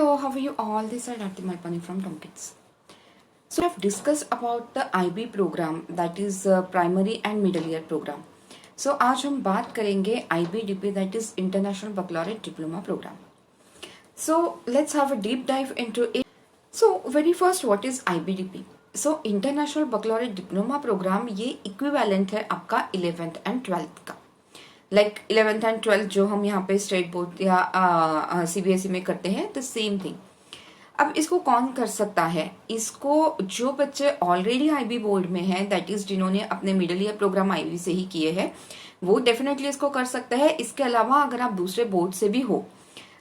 Hello, how are you all? This is Arti Malpani from Tomkins. So I've discussed about the IB program, that is primary and middle year program. So आज हम बात करेंगे IBDP, that is International Baccalaureate Diploma Program. So let's have a deep dive into it. So very first, what is IBDP? So International Baccalaureate Diploma Program ये equivalent है आपका 11th and 12th का. Like 11th and 12th जो हम यहाँ पे state board या CBSE में करते हैं, द सेम थिंग. अब इसको कौन कर सकता है? इसको जो बच्चे ऑलरेडी आईबी बोर्ड में हैं, दैट इज जिन्होंने अपने मिडिल ईयर प्रोग्राम आईबी से ही किए हैं, वो डेफिनेटली इसको कर सकते हैं. इसके अलावा अगर आप दूसरे बोर्ड से भी हो,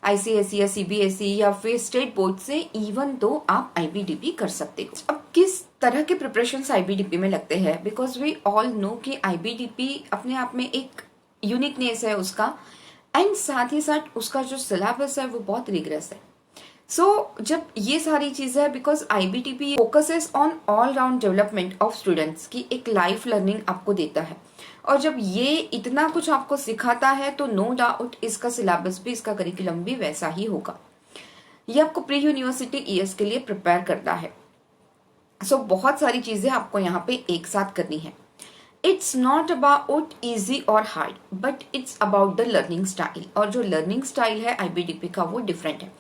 आईसीएसई या सीबीएसई या फिर स्टेट बोर्ड से, इवन तो आप आईबीडीपी कर सकते हो. अब किस तरह के प्रिपरेशन आईबीडीपी में लगते हैं? बिकॉज वी ऑल नो कि आईबीडीपी अपने आप में एक यूनिकनेस है उसका, एंड साथ ही साथ उसका जो सिलेबस है वो बहुत रिग्रेस है. सो जब ये सारी चीजें है, because IBTP focuses on all round development of students की एक लाइफ लर्निंग आपको देता है, और जब ये इतना कुछ आपको सिखाता है तो नो डाउट इसका सिलेबस भी, इसका करिकुलम भी वैसा ही होगा. ये आपको प्री यूनिवर्सिटी ईयर्स के लिए प्रिपेयर करता है. सो बहुत सारी चीजें आपको यहाँ पे एक साथ करनी है. इट्स नॉट अबाउट ईजी और hard, but it's about the learning style. और जो लर्निंग स्टाइल है आईबीडीपी का वो डिफरेंट है.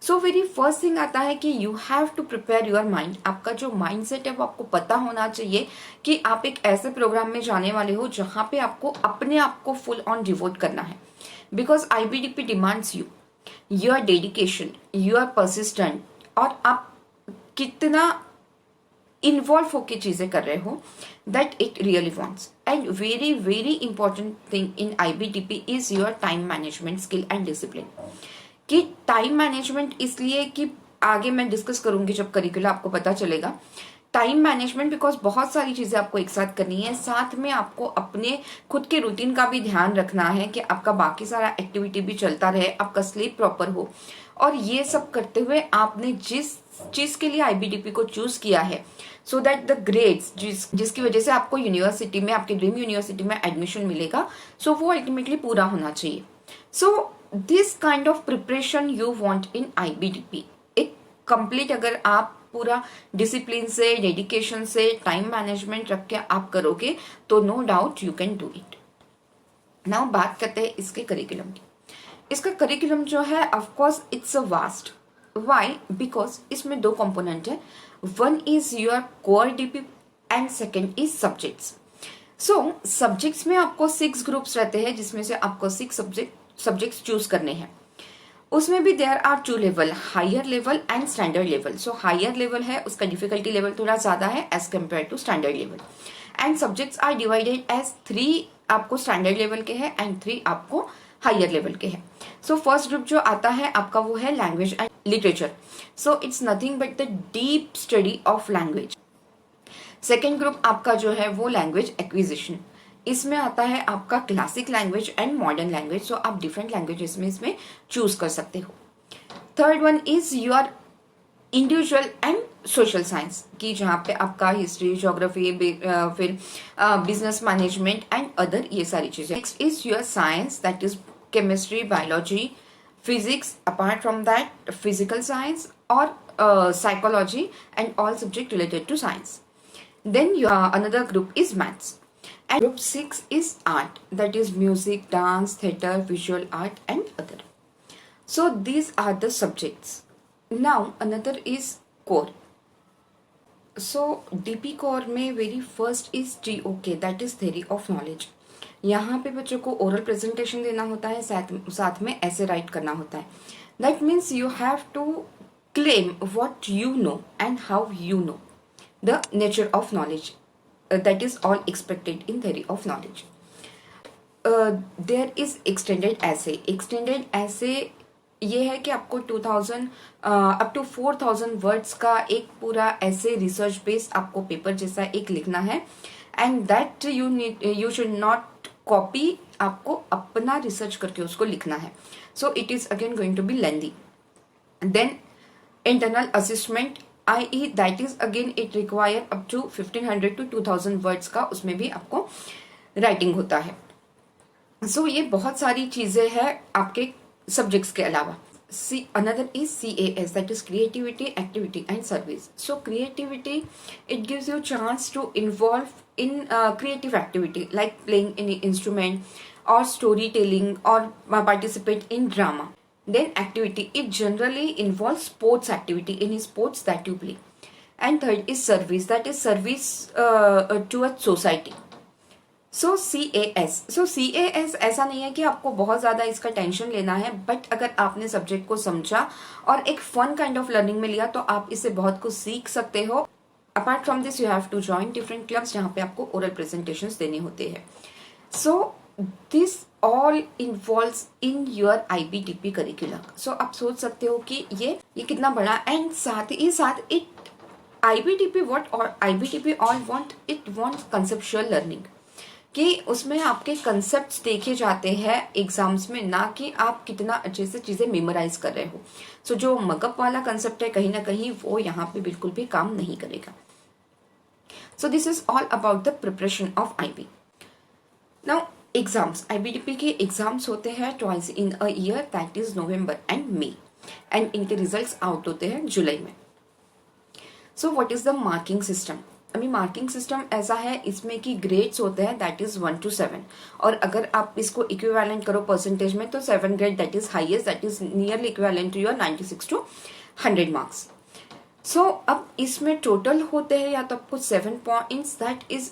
सो वेरी फर्स्ट थिंग आता है कि you have to prepare your mind. आपका जो माइंड सेट है वो आपको पता होना चाहिए कि आप एक ऐसे प्रोग्राम में जाने वाले हो जहां पे आपको अपने आप को फुल ऑन डिवोट करना है. Because IBDP demands you, your dedication, your persistent, और आप कितना इन्वॉल्व होके चीजें कर रहे हो, that it really wants. And very very important thing in IBDP is your time management skill and discipline. कि टाइम मैनेजमेंट इसलिए कि आगे मैं डिस्कस करूंगी जब करिकुलम आपको पता चलेगा. टाइम मैनेजमेंट बिकॉज बहुत सारी चीजें आपको एक साथ करनी है, साथ में आपको अपने खुद के रूटीन का भी ध्यान रखना है कि आपका बाकी सारा एक्टिविटी भी चलता रहे, आपका स्लीप प्रॉपर हो. और ये सब करते हुए आपने जिस चीज के लिए आईबीडीपी को चूज किया है, सो दैट द ग्रेड्स जिसकी वजह से आपको यूनिवर्सिटी में, आपके ड्रीम यूनिवर्सिटी में एडमिशन मिलेगा, सो वो अल्टीमेटली पूरा होना चाहिए. So this kind of preparation you want in IBDP. एक कंप्लीट अगर आप पूरा डिसिप्लिन से, डेडिकेशन से, टाइम मैनेजमेंट रख के आप करोगे तो no doubt you can do it. Now बात करते हैं इसके करिकुलम की. इसका करिकुलम जो है, of course it's a vast. Why? Because इसमें दो कंपोनेंट है. One is your core DP and second is subjects. So subjects में आपको 6 ग्रुप्स रहते हैं, जिसमें से आपको 6 सब्जेक्ट्स चूज करने हैं. उसमें भी there are 2 level, higher level and standard level. So higher level है, उसका डिफिकल्टी लेवल थोड़ा ज्यादा है as compare to standard level. And subjects are divided as 3 आपको स्टैंडर्ड लेवल के हैं एंड 3 आपको हायर लेवल के हैं. सो फर्स्ट ग्रुप जो आता है आपका वो है language and literature. So it's nothing but the deep study of language. Second group आपका जो है वो लैंग्वेज एक्विजिशन. इसमें आता है आपका classic language and modern language. So आप डिफरेंट लैंग्वेजेस में इसमें चूज कर सकते हो. Third one is your individual and social science, की जहाँ पे आपका हिस्ट्री, ज्योग्राफी, फिर बिजनेस मैनेजमेंट एंड अदर ये सारी चीजें. Next is your science, that is chemistry, biology, physics, apart from that physical science और psychology and all subject related to science. Then another group is maths. And group 6 is art, that is music, dance, theatre, visual art and other. So these are the subjects. Now another is core. So DP core में very first is TOK, that is theory of knowledge. यहाँ पे बच्चों को oral presentation देना होता है, साथ में ऐसे राइट करना होता है. That means you have to claim what you know and how you know, the nature of knowledge. That is all expected in theory of knowledge. There is extended essay. Extended essay ये है कि आपको 2000 up to 4000 words का एक पूरा ऐसे research based आपको paper जैसा एक लिखना है, and that you should not copy, आपको अपना रिसर्च करके उसको लिखना है. So it is again going to be lengthy. Then internal assessment, i.e. that is again it require up to 1500 to 2000 words का, उसमें भी आपको राइटिंग होता है. सो ये बहुत सारी चीजें हैं आपके सब्जेक्ट्स के अलावा. Another is CAS, that is creativity, activity and service. So creativity, it gives you chance to involve in creative activity like playing any instrument or storytelling or participate in drama. Then activity, it generally involves sports activity, any sports that you play. And third is service, that is service towards society. So C A S ऐसा नहीं है कि आपको बहुत ज़्यादा इसका tension लेना है, बट अगर आपने सब्जेक्ट को समझा और एक फन काइंड ऑफ लर्निंग में लिया तो आप इससे बहुत कुछ सीख सकते हो. Apart from this you have to join different clubs जहाँ पे आपको ओरल प्रेजेंटेशंस देने होते हैं. So this all involves in your IBDP curriculum. So आप सोच सकते हो कि ये कितना बड़ा, एंड साथ ही साथ it IBDP all want, it want conceptual learning, कि उसमें आपके कंसेप्ट्स देखे जाते हैं एग्जाम्स में, ना कि आप कितना अच्छे से चीजें मेमोराइज कर रहे हो. सो जो मगअप वाला कंसेप्ट है कहीं ना कहीं वो यहाँ पे बिल्कुल भी काम नहीं करेगा. सो this is all about the preparation of IB. Now exams, IBDP के एग्जाम्स होते हैं twice in a year, that is November and may, and इनके रिजल्ट्स आउट होते हैं जुलाई में. So what is the marking system? अभी मार्किंग सिस्टम ऐसा है इसमें कि ग्रेड्स होते हैं, दैट इज 1 to 7, और अगर आप इसको इक्विवेलेंट करो परसेंटेज में तो 7 grade that is highest, that is nearly equivalent to your 96 to 100 marks. So अब इसमें टोटल होते हैं या तो आपको 7 points, that is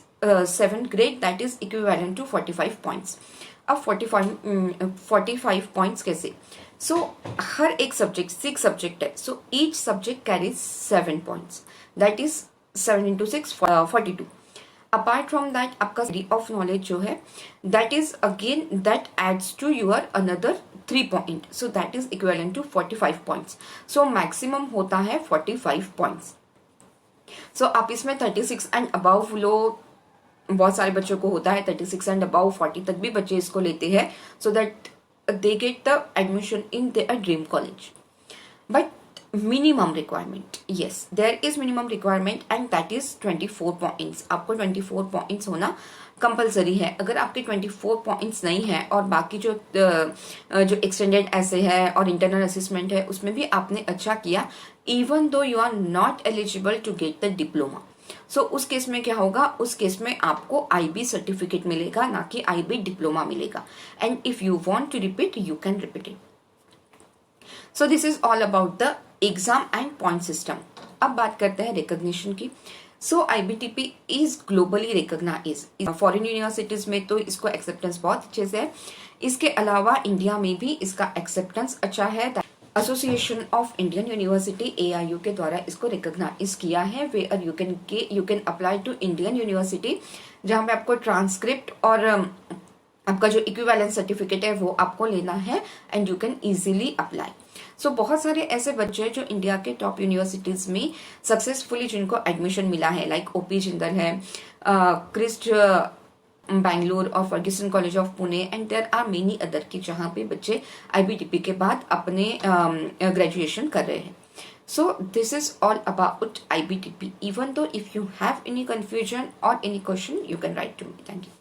7 grade that is equivalent to 45 points. अब 45 पॉइंट्स कैसे? सो हर एक सब्जेक्ट 6 सब्जेक्ट है, so each subject carries 7 points, that is 7 into 6 42. Apart from that आपका स्टडी ऑफ नॉलेज जो है that is again that adds to your another 3 point, so that is equivalent to 45 points. So maximum होता है 45 points. सो आप इसमें 36 and above लो, बहुत सारे बच्चों को होता है 36 एंड अबाव, 40 तक भी बच्चे इसको लेते हैं, so that they get the admission in their dream college. But minimum requirement, yes there is minimum requirement and that is 24 points. आपको 24 पॉइंट्स होना कंपलसरी है. अगर आपके 24 पॉइंट्स नहीं है और बाकी जो एक्सटेंडेड ऐसे है और इंटरनल असेसमेंट है उसमें भी आपने अच्छा किया, even though you are not eligible to get the diploma, so उस केस में क्या होगा? उस केस में आपको IB सर्टिफिकेट मिलेगा, ना कि IB डिप्लोमा मिलेगा. And if you want to repeat you can repeat it. So this is all about the exam and point system. अब बात करते हैं रिकॉग्निशन की. So IBDP is globally recognise. Foreign universities में तो इसको एक्सेप्टेंस बहुत अच्छे से है, इसके अलावा इंडिया में भी इसका एक्सेप्टेंस अच्छा है. Association of Indian university AIU के द्वारा इसको रिकॉग्नाइज किया है, where you can apply to Indian university, जहां पे आपको ट्रांसक्रिप्ट और आपका जो इक्विवेलेंस सर्टिफिकेट है वो आपको लेना है and you can easily apply. So बहुत सारे ऐसे बच्चे हैं जो इंडिया के टॉप यूनिवर्सिटीज में सक्सेसफुली जिनको एडमिशन मिला है, लाइक OP जिंदल है, क्रिस्ट बैंगलोर और Fergusson college of Pune, and there are many other की जहाँ पे बच्चे IBDP के बाद अपने ग्रेजुएशन कर रहे हैं. So this is all about IBDP. Even though if you have any confusion और any question you can write to me. Thank you.